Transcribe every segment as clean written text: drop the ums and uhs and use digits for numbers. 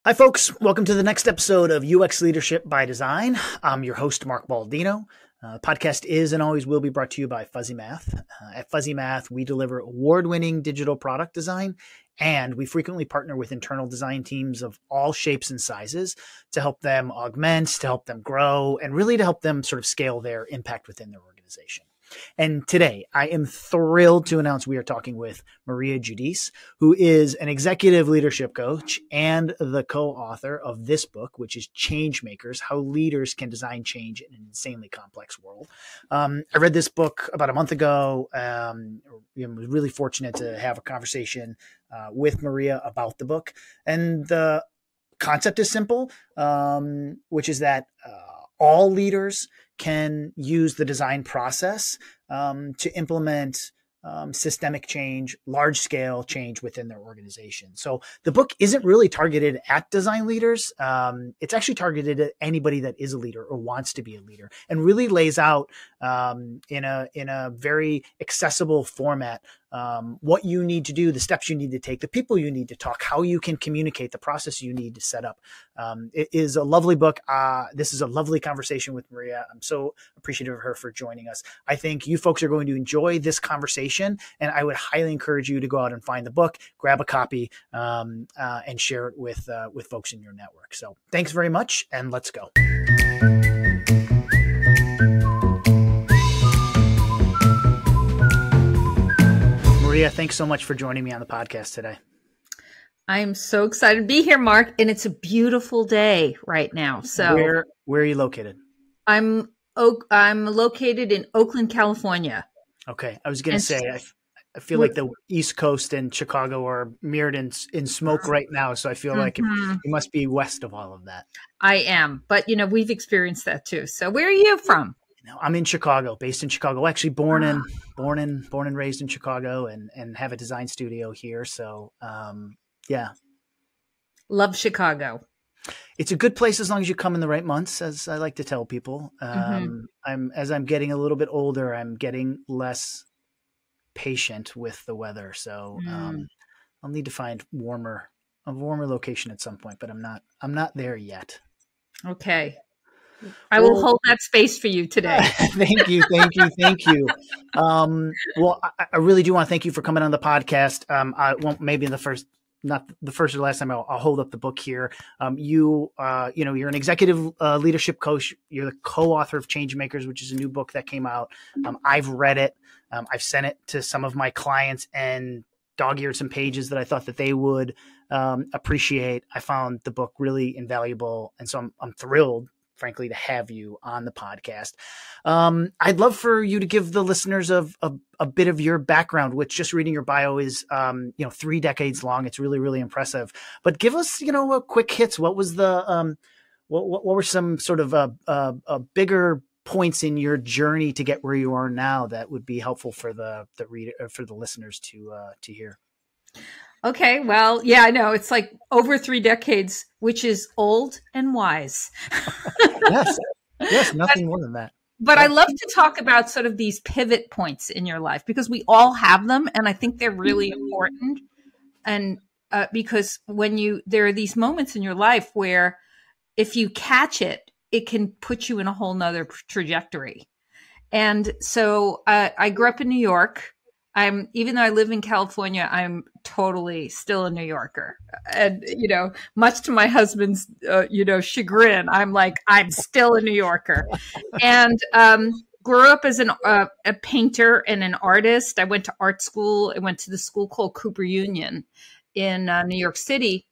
Hi, folks. Welcome to the next episode of UX Leadership by Design. I'm your host, Mark Baldino. The podcast is and always will be brought to you by Fuzzy Math. At Fuzzy Math, we deliver award-winning digital product design, and we frequently partner with internal design teams of all shapes and sizes to help them augment, to help them grow, and really to help them sort of scale their impact within their organization. And today, I am thrilled to announce we are talking with Maria Giudice, who is an executive leadership coach and the co-author of this book, which is Changemakers: How Leaders Can Design Change in an Insanely Complex World. I read this book about a month ago. I was really fortunate to have a conversation with Maria about the book. And the concept is simple, which is that all leaders can use the design process to implement systemic change, large scale change within their organization. So the book isn't really targeted at design leaders. It's actually targeted at anybody that is a leader or wants to be a leader, and really lays out in a very accessible format what you need to do, the steps you need to take, the people you need to talk, how you can communicate, the process you need to set up. It is a lovely book. This is a lovely conversation with Maria. I'm so appreciative of her for joining us. I think you folks are going to enjoy this conversation, and I would highly encourage you to go out and find the book, grab a copy, and share it with folks in your network. So thanks very much, and let's go. Maria, thanks so much for joining me on the podcast today. I'm so excited to be here, Mark, and it's a beautiful day right now. So where are you located? I'm located in Oakland, California. Okay. I was going to say, I feel like the East Coast and Chicago are mirrored in smoke right now. So I feel like it must be west of all of that. I am, but we've experienced that too. So where are you from? I'm in Chicago, based in Chicago. Actually, born and raised in Chicago, and have a design studio here. So, yeah, love Chicago. It's a good place as long as you come in the right months, as I like to tell people. As I'm getting a little bit older, I'm getting less patient with the weather. So I'll need to find a warmer location at some point, but I'm not there yet. Okay. I will hold that space for you today. Thank you. Well, I really do want to thank you for coming on the podcast. I won't, maybe not the first or last time, I'll hold up the book here. You're an executive leadership coach. You're the co-author of Changemakers, which is a new book that came out. I've read it. I've sent it to some of my clients and dog-eared some pages that I thought that they would appreciate. I found the book really invaluable. And so I'm thrilled, frankly, to have you on the podcast. I'd love for you to give the listeners a bit of your background, which, just reading your bio, is 3 decades long. It's really, really impressive. But give us, a quick hits. What was the what were some sort of bigger points in your journey to get where you are now that would be helpful for the reader, for the listeners to hear? Okay, well, yeah, I know. It's like over 3 decades, which is old and wise. Yes, nothing more than that. But I love to talk about sort of these pivot points in your life, because we all have them, and I think they're really important. And because there are these moments in your life where if you catch it, it can put you in a whole nother trajectory. And so I grew up in New York. Even though I live in California, I'm totally still a New Yorker. And, much to my husband's, chagrin, I'm still a New Yorker. And grew up as a painter and an artist. I went to art school. I went to the school called Cooper Union in New York City.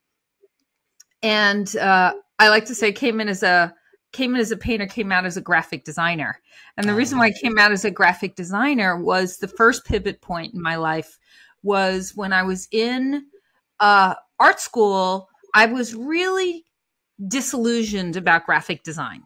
And I like to say came in as a painter, came out as a graphic designer. And the reason why I came out as a graphic designer was the first pivot point in my life was when I was in art school. I was really disillusioned about graphic design.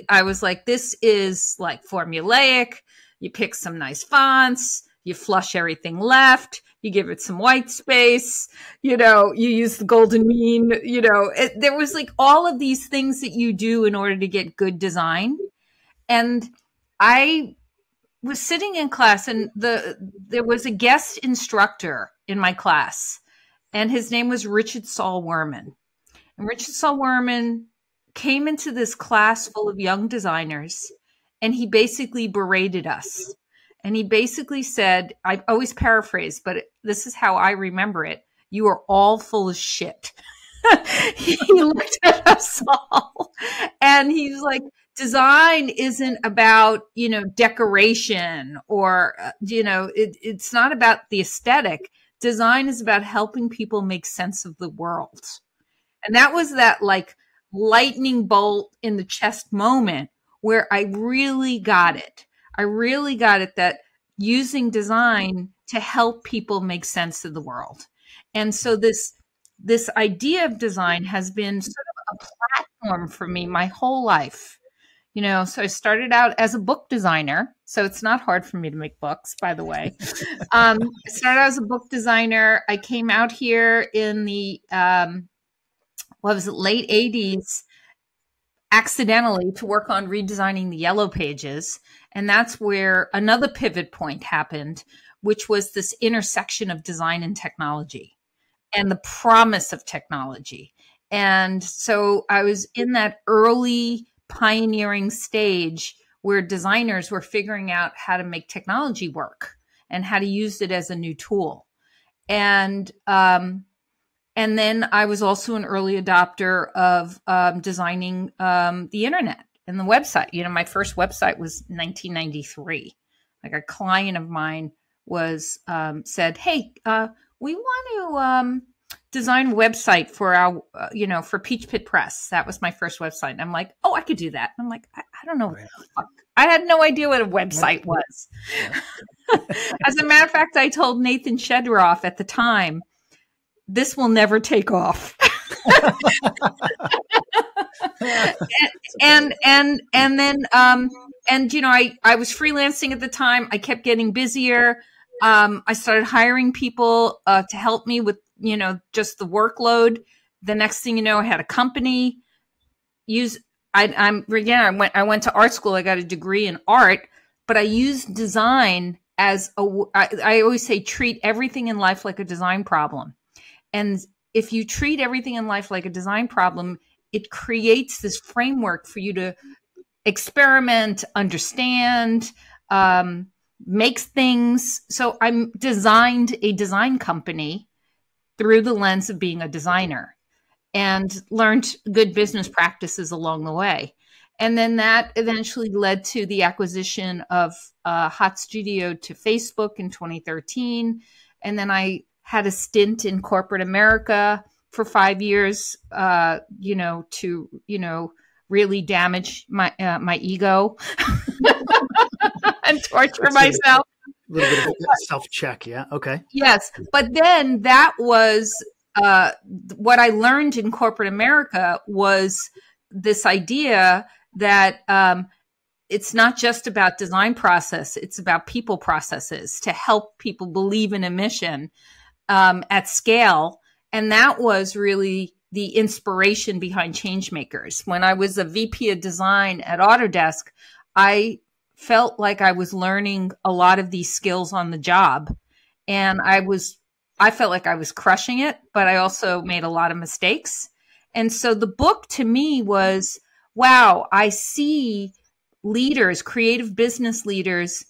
I was like, this is like formulaic. You pick some nice fonts, you flush everything left, you give it some white space, you use the golden mean, there was like all of these things that you do in order to get good design. And I was sitting in class, and there was a guest instructor in my class, and his name was Richard Saul Werman. And Richard Saul Wurman came into this class full of young designers, and he basically berated us. And he basically said, I always paraphrase, but this is how I remember it. You are all full of shit. He looked at us all and he's like, design isn't about, decoration or, it's not about the aesthetic. Design is about helping people make sense of the world. And that was that like lightning bolt in the chest moment where I really got it. I really got it that using design to help people make sense of the world. And so this idea of design has been sort of a platform for me my whole life. So I started out as a book designer. So it's not hard for me to make books, by the way. I started out as a book designer. I came out here in the, late 80s, accidentally to work on redesigning the Yellow Pages. And that's where another pivot point happened, which was this intersection of design and technology and the promise of technology. And so I was in that early pioneering stage where designers were figuring out how to make technology work and how to use it as a new tool. And then I was also an early adopter of designing the internet and the website. My first website was 1993. Like a client of mine was said, "Hey, we want to design a website for our, for Peach Pit Press." That was my first website. And I'm like, "Oh, I could do that." And I'm like, I don't know what the fuck. I had no idea what a website was. As a matter of fact, I told Nathan Shedroff at the time, this will never take off. and then I was freelancing at the time. I kept getting busier. I started hiring people to help me with just the workload. The next thing you know, I had a company. I went to art school. I got a degree in art, but I used design as I always say, treat everything in life like a design problem. And if you treat everything in life like a design problem, it creates this framework for you to experiment, understand, make things. So I designed a design company through the lens of being a designer and learned good business practices along the way. And then that eventually led to the acquisition of Hot Studio to Facebook in 2013. And then I had a stint in corporate America for 5 years, to really damage my ego and torture myself. A little bit of self-check, yeah. Okay. Yes, but then that was what I learned in corporate America was this idea that it's not just about design process; it's about people processes to help people believe in a mission at scale. And that was really the inspiration behind Changemakers. When I was a VP of design at Autodesk, I felt like I was learning a lot of these skills on the job. And I felt like I was crushing it, but I also made a lot of mistakes. And so the book to me was, wow, I see leaders, creative business leaders,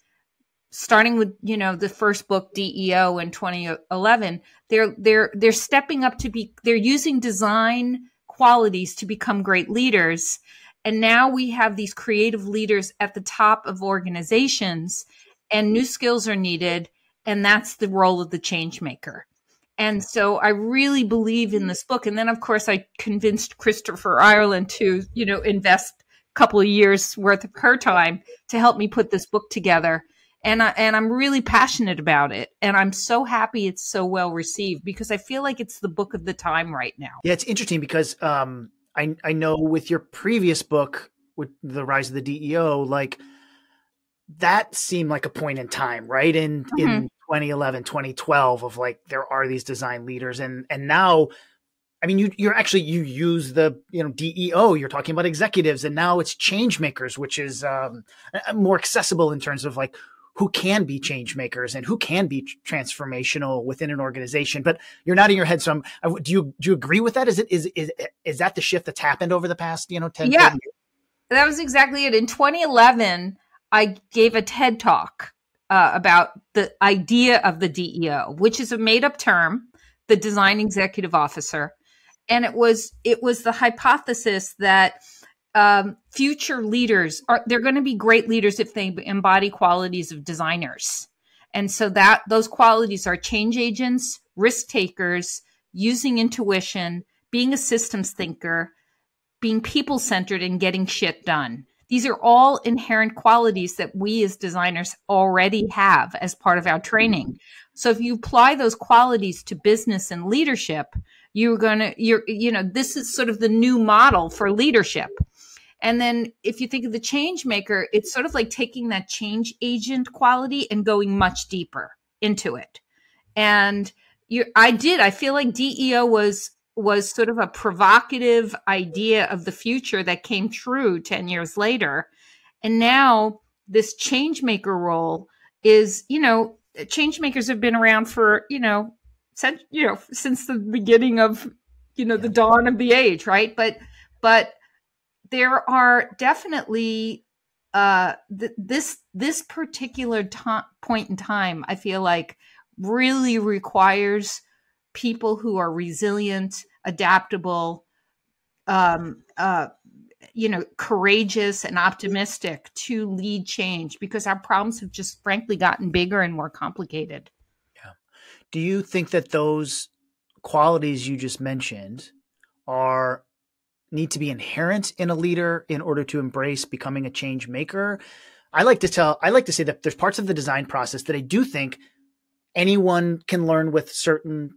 starting with, the first book, DEO, in 2011, they're stepping up they're using design qualities to become great leaders. And now we have these creative leaders at the top of organizations, and new skills are needed. And that's the role of the change maker. And so I really believe in this book. And then, of course, I convinced Christopher Ireland to, invest a couple of years worth of her time to help me put this book together. And I'm really passionate about it. And I'm so happy it's so well received because I feel like it's the book of the time right now. Yeah, it's interesting because I know with your previous book, with The Rise of the DEO, like that seemed like a point in time, right? In 2011, 2012 of like, there are these design leaders. And now, I mean, you use the, DEO, you're talking about executives, and now it's Changemakers, which is more accessible in terms of like, who can be change makers and who can be transformational within an organization. But you're nodding your head. So do you agree with that? Is that the shift that's happened over the past, 10, 20 years? That was exactly it. In 2011, I gave a TED talk about the idea of the DEO, which is a made-up term, the Design Executive Officer. And it was the hypothesis that future leaders they're going to be great leaders if they embody qualities of designers. And so that those qualities are change agents, risk takers, using intuition, being a systems thinker, being people-centered, and getting shit done. These are all inherent qualities that we as designers already have as part of our training. So if you apply those qualities to business and leadership, this is sort of the new model for leadership. And then if you think of the change maker, it's sort of like taking that change agent quality and going much deeper into it. And I feel like DEO was sort of a provocative idea of the future that came true 10 years later. And now this change maker role is, change makers have been around for, since the beginning of, the dawn of the age, right? But there are definitely this particular point in time, I feel like really requires people who are resilient, adaptable, courageous and optimistic to lead change, because our problems have just frankly gotten bigger and more complicated. Yeah. Do you think that those qualities you just mentioned need to be inherent in a leader in order to embrace becoming a change maker? I like to say that there's parts of the design process that I do think anyone can learn with certain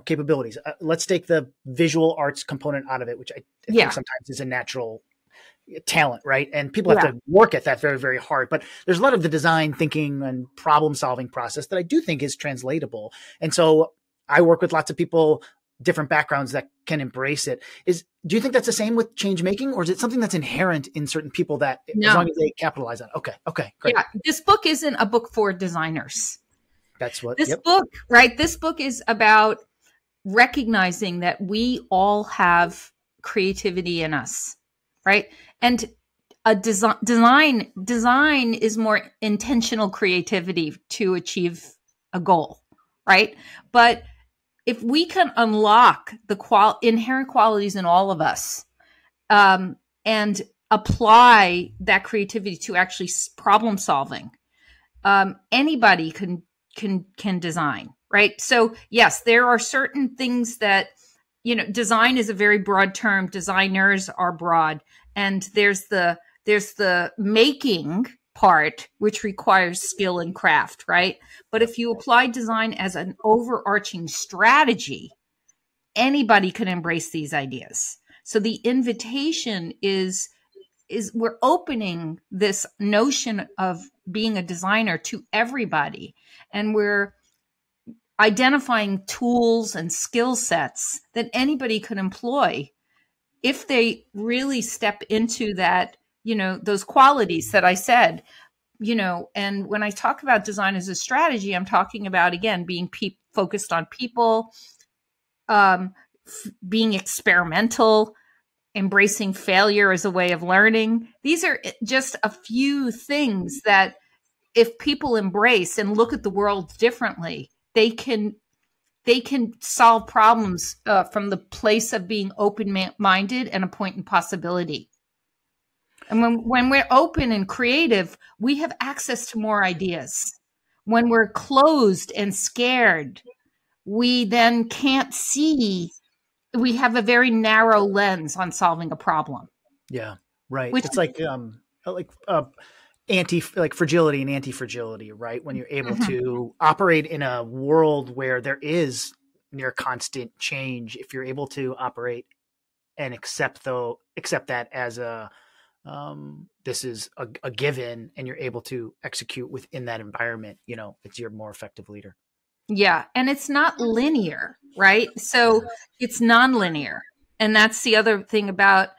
capabilities. Let's take the visual arts component out of it, which I think sometimes is a natural talent, right? And people have to work at that very, very hard. But there's a lot of the design thinking and problem solving process that I do think is translatable. And so I work with lots of people, different backgrounds, that can embrace it. Do you think that's the same with change making, or is it something that's inherent in certain people that as long as they capitalize on it? Okay, great. Yeah, this book isn't a book for designers. That's what this book, right? This book is about recognizing that we all have creativity in us, right? And a design is more intentional creativity to achieve a goal, right? But if we can unlock the inherent qualities in all of us, and apply that creativity to actually problem solving, anybody can design, right? So yes, there are certain things that, design is a very broad term. Designers are broad. And there's the making part, which requires skill and craft, right? But if you apply design as an overarching strategy, anybody can embrace these ideas. So the invitation is we're opening this notion of being a designer to everybody. And we're identifying tools and skill sets that anybody could employ if they really step into that, those qualities that I said, and when I talk about design as a strategy, I'm talking about, again, being focused on people, being experimental, embracing failure as a way of learning. These are just a few things that if people embrace and look at the world differently, they can solve problems from the place of being open-minded and a point in possibility. And when we're open and creative, we have access to more ideas. When we're closed and scared, we then can't see. We have a very narrow lens on solving a problem. Yeah, right. It's like fragility and anti-fragility, right? When you're able to operate in a world where there is near constant change, if you're able to operate and accept that as this is a given, and you're able to execute within that environment, it's your more effective leader. Yeah. And it's not linear, right? So it's nonlinear. And that's the other thing about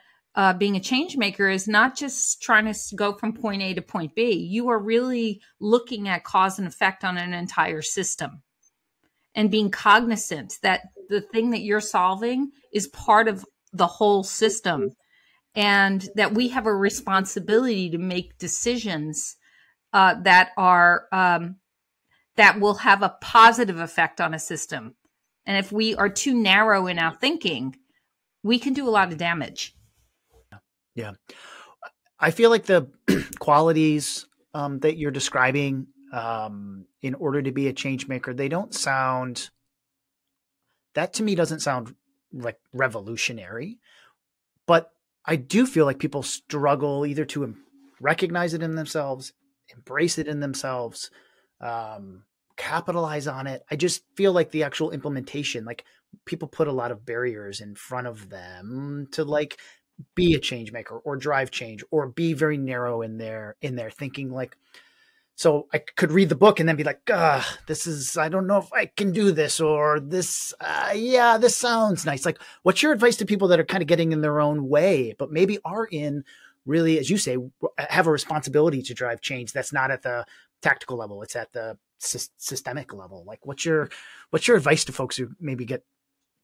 being a change maker is not just trying to go from point A to point B. You are really looking at cause and effect on an entire system and being cognizant that the thing that you're solving is part of the whole system, and that we have a responsibility to make decisions that will have a positive effect on a system. And if we are too narrow in our thinking, we can do a lot of damage. Yeah. I feel like the qualities that you're describing in order to be a change maker, they don't sound, that to me doesn't sound like revolutionary, but I do feel like people struggle either to recognize it in themselves, embrace it in themselves, capitalize on it. I just feel like the actual implementation, like people put a lot of barriers in front of them to like be a change maker or drive change or be very narrow in their thinking. Like, so I could read the book and then be like, this is, I don't know if I can do this, or this, yeah, this sounds nice. Like, what's your advice to people that are kind of getting in their own way, but maybe are in really, as you say, have a responsibility to drive change that's not at the tactical level, it's at the systemic level? Like, what's your advice to folks who maybe get,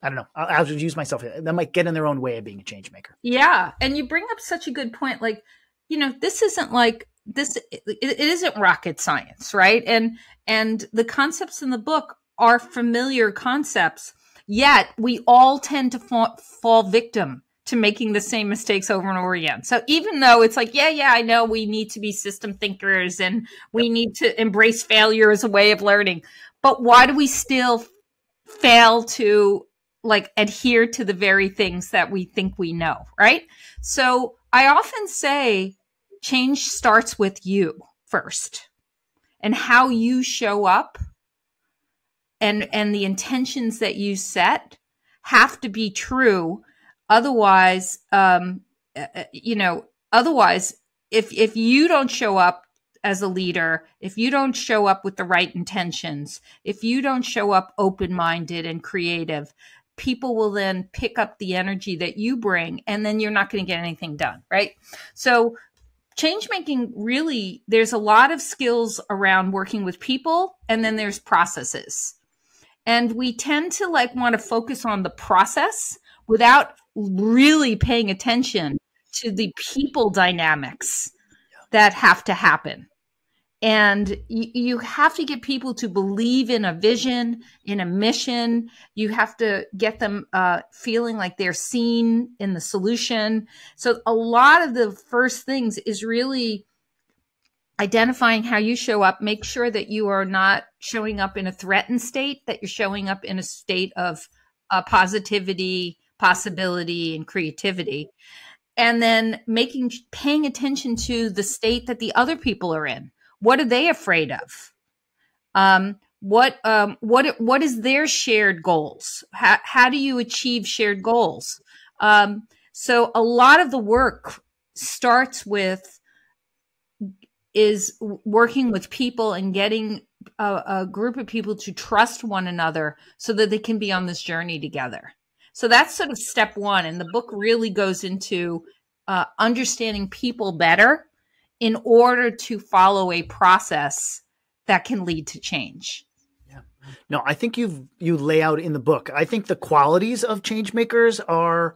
I don't know, I'll just use myself, that might get in their own way of being a change maker? Yeah. And you bring up such a good point. Like, this isn't like this, it isn't rocket science, right? And the concepts in the book are familiar concepts, yet we all tend to fall victim to making the same mistakes over and over again. So even though it's like, yeah, I know we need to be system thinkers and we need to embrace failure as a way of learning, but why do we still fail to like adhere to the very things that we think we know, right? So I often say change starts with you first, and how you show up and the intentions that you set have to be true. Otherwise, otherwise, if you don't show up as a leader, if you don't show up with the right intentions, if you don't show up open-minded and creative, people will then pick up the energy that you bring, and then you're not going to get anything done, right? So change making, really, there's a lot of skills around working with people, and then there's processes. And we tend to like want to focus on the process without really paying attention to the people dynamics that have to happen. And you have to get people to believe in a vision, in a mission. You have to get them feeling like they're seen in the solution. So a lot of the first things is really identifying how you show up. Make sure that you are not showing up in a threatened state, that you're showing up in a state of positivity, possibility, and creativity. And then paying attention to the state that the other people are in. What are they afraid of? What is their shared goals? How do you achieve shared goals? So a lot of the work starts with is working with people and getting a group of people to trust one another so that they can be on this journey together. So that's sort of step one. And the book really goes into understanding people better in order to follow a process that can lead to change. Yeah. No, I think you lay out in the book, I think the qualities of change makers are,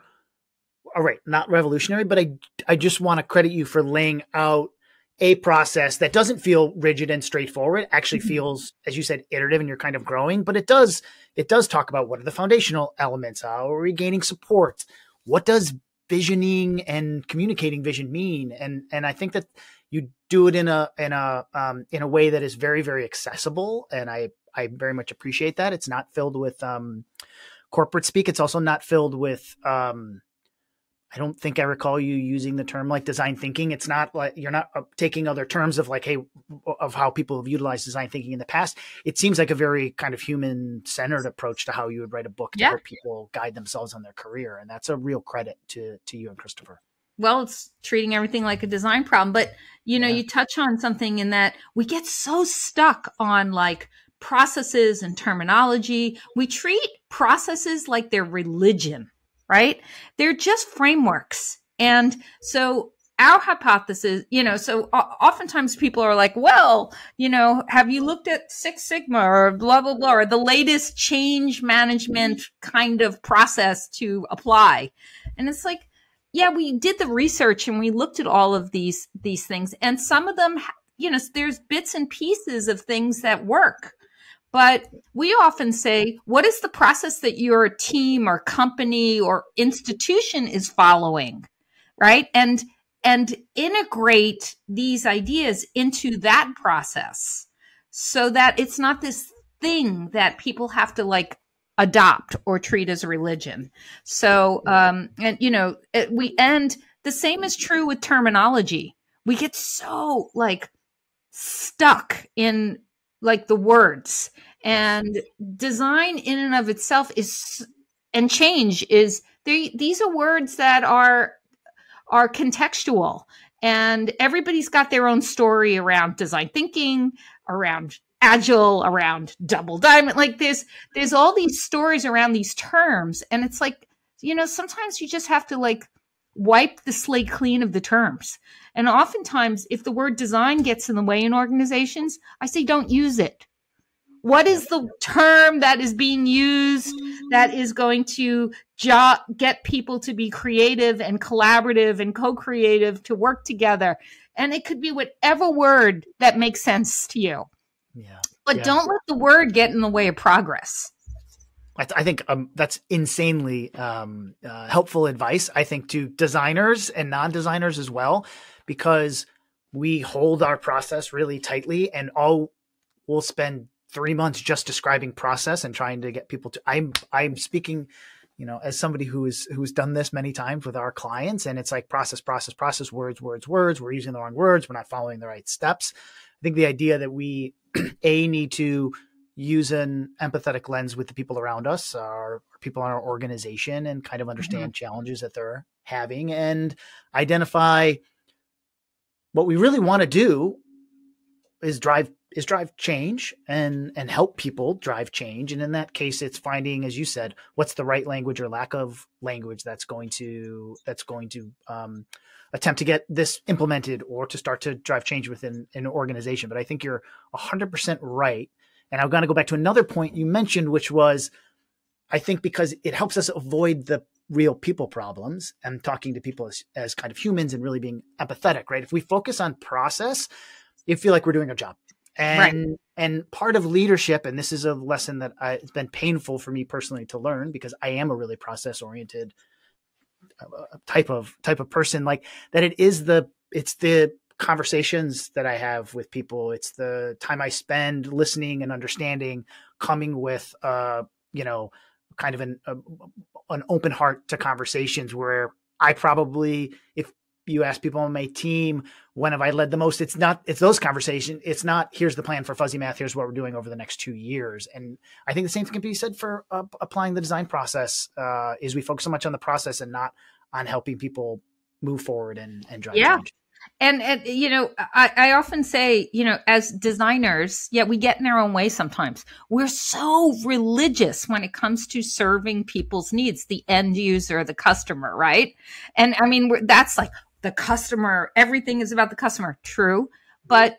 all right, not revolutionary, but I just want to credit you for laying out a process that doesn't feel rigid and straightforward. It actually feels, as you said, iterative, and you're kind of growing, but it does talk about what are the foundational elements, how are we gaining support? What does visioning and communicating vision mean? And I think that you do it in a way that is very, very accessible. And I very much appreciate that. It's not filled with corporate speak. It's also not filled with I don't think I recall you using the term like design thinking. It's not like you're not taking other terms of like, hey, of how people have utilized design thinking in the past. It seems like a very kind of human centered approach to how you would write a book to help people guide themselves on their career. And that's a real credit to you and Christopher. Well, it's treating everything like a design problem, but you touch on something in that we get so stuck on like processes and terminology. We treat processes like they're religion. Right? They're just frameworks. And so our hypothesis, so oftentimes people are like, well, have you looked at Six Sigma or blah, blah, blah, or the latest change management kind of process to apply? And it's like, yeah, we did the research and we looked at all of these things. And some of them, there's bits and pieces of things that work. But we often say, what is the process that your team or company or institution is following, right? And integrate these ideas into that process so that it's not this thing that people have to like adopt or treat as a religion. So, the same is true with terminology. We get so like stuck in like the words, and design in and of itself and change is, these are words that are contextual, and everybody's got their own story around design thinking, around agile, around double diamond. Like there's all these stories around these terms, and it's like, sometimes you just have to like wipe the slate clean of the terms. And oftentimes if the word design gets in the way in organizations, I say, don't use it. What is the term that is being used that is going to get people to be creative and collaborative and co-creative to work together? And it could be whatever word that makes sense to you. Yeah. But don't let the word get in the way of progress. I think that's insanely helpful advice, I think, to designers and non-designers as well, because we hold our process really tightly, and we'll spend 3 months just describing process and trying to get people to, I'm speaking, as somebody who's done this many times with our clients, and it's like process, words. We're using the wrong words. We're not following the right steps. I think the idea that we need to use an empathetic lens with the people around us, our people in our organization, and kind of understand challenges that they're having and identify what we really want to do is drive change and help people drive change. And in that case, it's finding, as you said, what's the right language or lack of language that's going to attempt to get this implemented or to start to drive change within an organization. But I think you're 100% right. And I'm going to go back to another point you mentioned, which was, I think, because it helps us avoid the real people problems and talking to people as kind of humans and really being empathetic, right? If we focus on process, you feel like we're doing our job. And part of leadership, and this is a lesson that it's been painful for me personally to learn, because I am a really process oriented type of person, like that. It's the conversations that I have with people. It's the time I spend listening and understanding, coming with, kind of an open heart to conversations where I probably, if you ask people on my team, when have I led the most? It's those conversations. It's not, here's the plan for Fuzzy Math. Here's what we're doing over the next 2 years. And I think the same thing can be said for applying the design process, is we focus so much on the process and not on helping people move forward and drive change. And I often say, as designers, we get in our own way sometimes. We're so religious when it comes to serving people's needs, the end user, the customer, right? And I mean, that's like the customer, everything is about the customer. True. But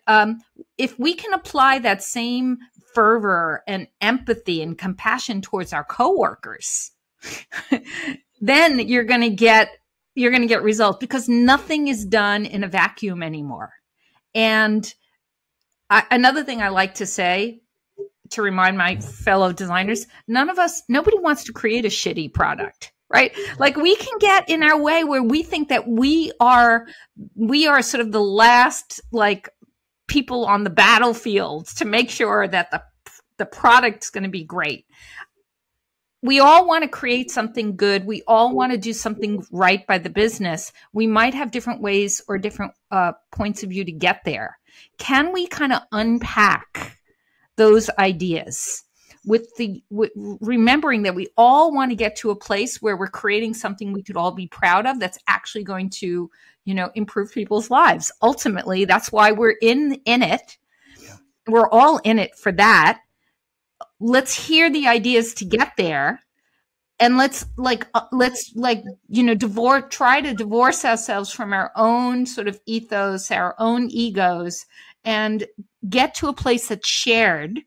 if we can apply that same fervor and empathy and compassion towards our coworkers, then you're going to get results, because nothing is done in a vacuum anymore. And another thing I like to say, to remind my fellow designers, nobody wants to create a shitty product, right? Like, we can get in our way where we think that we are sort of the last, like, people on the battlefield to make sure that the product's going to be great. We all want to create something good. We all want to do something right by the business. We might have different ways or different points of view to get there. Can we kind of unpack those ideas with remembering that we all want to get to a place where we're creating something we could all be proud of, that's actually going to, improve people's lives. Ultimately, that's why we're in it. Yeah. We're all in it for that. Let's hear the ideas to get there, and let's try to divorce ourselves from our own sort of ethos, our own egos, and get to a place that's shared.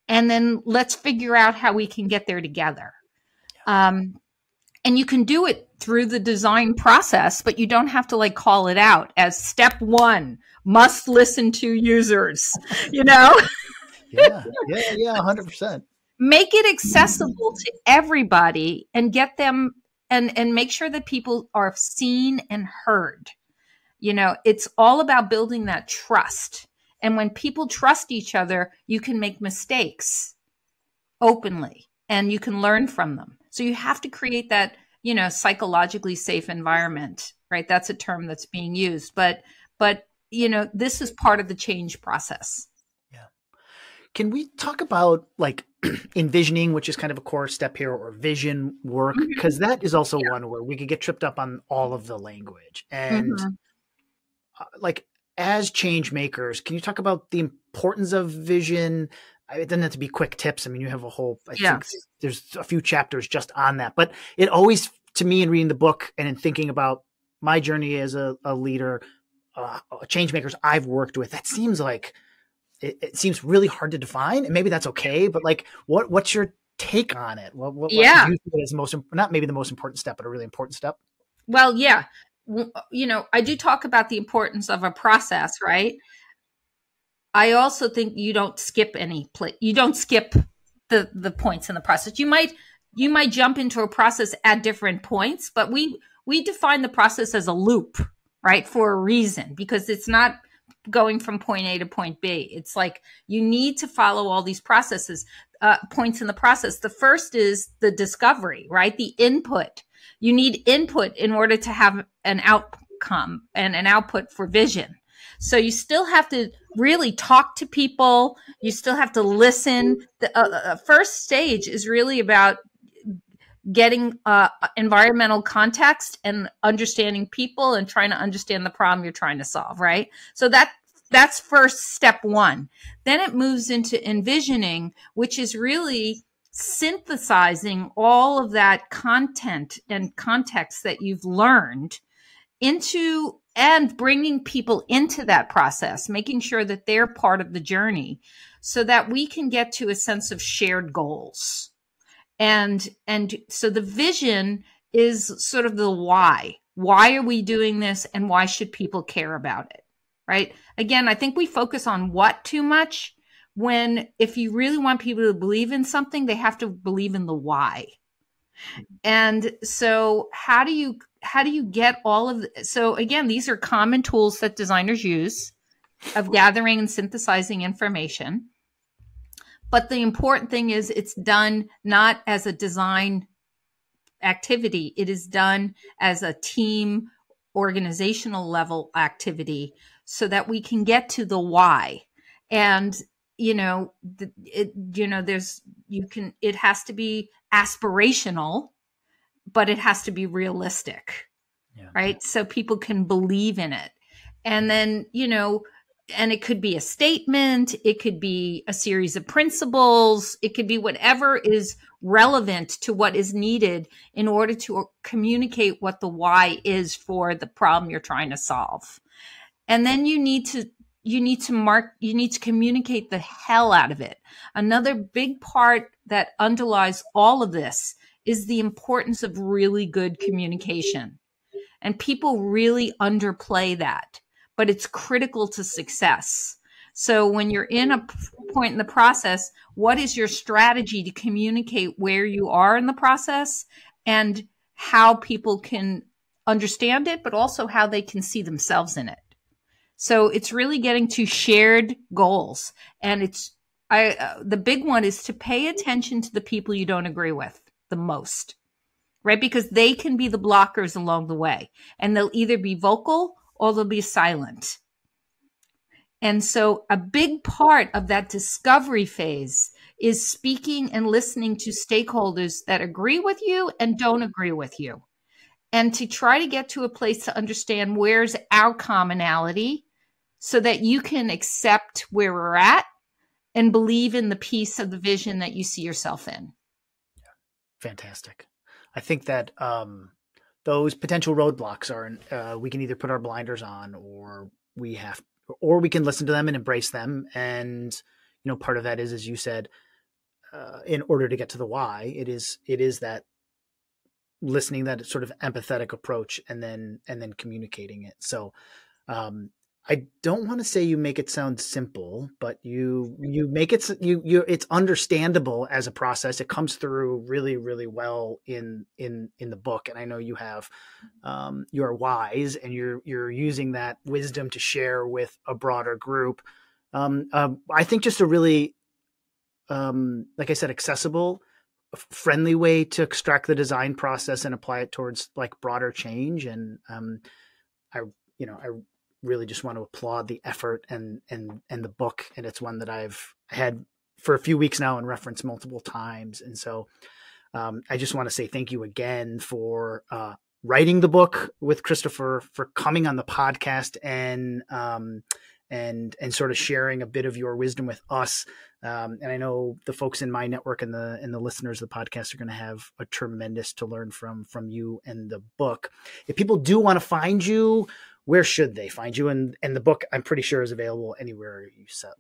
And then let's figure out how we can get there together. And you can do it through the design process, but you don't have to like call it out as step 1, must listen to users, Yeah, 100%. Make it accessible to everybody and get them and make sure that people are seen and heard. It's all about building that trust. And when people trust each other, you can make mistakes openly and you can learn from them. So you have to create that, psychologically safe environment, right? That's a term that's being used, but this is part of the change process. Yeah. Can we talk about like envisioning, which is kind of a core step here, or vision work? Because that is also one where we could get tripped up on all of the language. And like as change makers, can you talk about the importance of vision? It doesn't have to be quick tips. I mean, you have a whole, I think there's a few chapters just on that, but it always, to me, in reading the book and in thinking about my journey as a leader, change makers I've worked with, that seems like it seems really hard to define, and maybe that's okay. But like, what's your take on it? What do you think is not maybe the most important step, but a really important step? Well, yeah. I do talk about the importance of a process, right? I also think you don't skip you don't skip the points in the process. You might jump into a process at different points, but we define the process as a loop, right? For a reason, because it's not going from point A to point B. It's like you need to follow all these processes, points in the process. The first is the discovery, right? The input. You need input in order to have an outcome and an output for vision. So you still have to really talk to people. You still have to listen. The first stage is really about getting environmental context and understanding people and trying to understand the problem you're trying to solve, right? So that's first step 1. Then it moves into envisioning, which is really synthesizing all of that content and context that you've learned into and bringing people into that process, making sure that they're part of the journey so that we can get to a sense of shared goals. And so the vision is sort of the why. Why are we doing this and why should people care about it, right? Again, I think we focus on what too much, when if you really want people to believe in something, they have to believe in the why. And so how do you get all of so again, these are common tools that designers use of gathering and synthesizing information. But the important thing is it's done not as a design activity. It is done as a team, organizational level activity so that we can get to the why. And, it has to be aspirational, but it has to be realistic, right? So people can believe in it. And then, and it could be a statement, it could be a series of principles, it could be whatever is relevant to what is needed in order to communicate what the why is for the problem you're trying to solve. And then you need to communicate the hell out of it. Another big part that underlies all of this is the importance of really good communication. And people really underplay that, but it's critical to success. So when you're in a point in the process, what is your strategy to communicate where you are in the process and how people can understand it, but also how they can see themselves in it? So it's really getting to shared goals. And the big one is to pay attention to the people you don't agree with the most, right? Because they can be the blockers along the way, and they'll either be vocal or they'll be silent. And so a big part of that discovery phase is speaking and listening to stakeholders that agree with you and don't agree with you. And to try to get to a place to understand where's our commonality so that you can accept where we're at and believe in the piece of the vision that you see yourself in. Fantastic. I think that those potential roadblocks are we can either put our blinders on, or we can listen to them and embrace them. And part of that is, as you said, in order to get to the why, it is that listening, that sort of empathetic approach, and then communicating it. So I don't want to say you make it sound simple, but you make it, it's understandable as a process. It comes through really, really well in the book. And I know you have, you're wise, and you're using that wisdom to share with a broader group. I think just a really, like I said, accessible, friendly way to extract the design process and apply it towards like broader change. And I really just want to applaud the effort and the book. And it's one that I've had for a few weeks now and referenced multiple times. And so I just want to say thank you again for writing the book with Christopher, for coming on the podcast and sort of sharing a bit of your wisdom with us. And I know the folks in my network and the listeners of the podcast are going to have a tremendous to learn from you and the book. If people do want to find you, where should they find you? And the book, I'm pretty sure, is available anywhere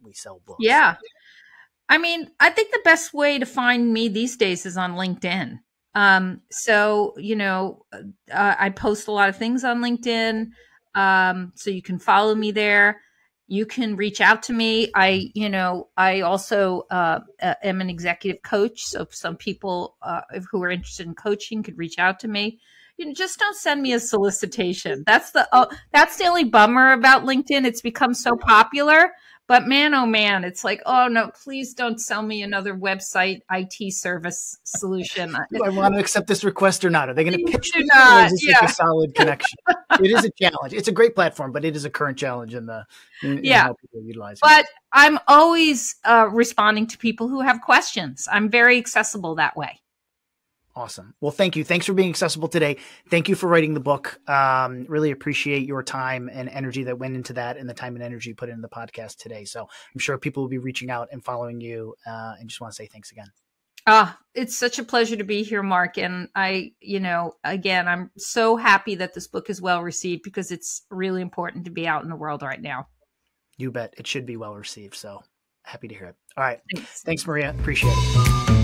we sell books. Yeah. I mean, I think the best way to find me these days is on LinkedIn. So, I post a lot of things on LinkedIn. So you can follow me there. You can reach out to me. I also am an executive coach. So some people who are interested in coaching could reach out to me. Just don't send me a solicitation. That's the only bummer about LinkedIn. It's become so popular, but man, oh man, it's like, oh no, please don't sell me another website IT service solution. Do I want to accept this request or not? Are they going to pitch it? Or is this like a solid connection? It is a challenge. It's a great platform, but it is a current challenge in how people utilize it. But I'm always responding to people who have questions. I'm very accessible that way. Awesome. Well, thank you. Thanks for being accessible today. Thank you for writing the book. Really appreciate your time and energy that went into that, and the time and energy you put into the podcast today. So I'm sure people will be reaching out and following you, and just want to say thanks again. It's such a pleasure to be here, Mark. And again, I'm so happy that this book is well received, because it's really important to be out in the world right now. You bet. It should be well received. So happy to hear it. All right. Thanks, Maria. Appreciate it.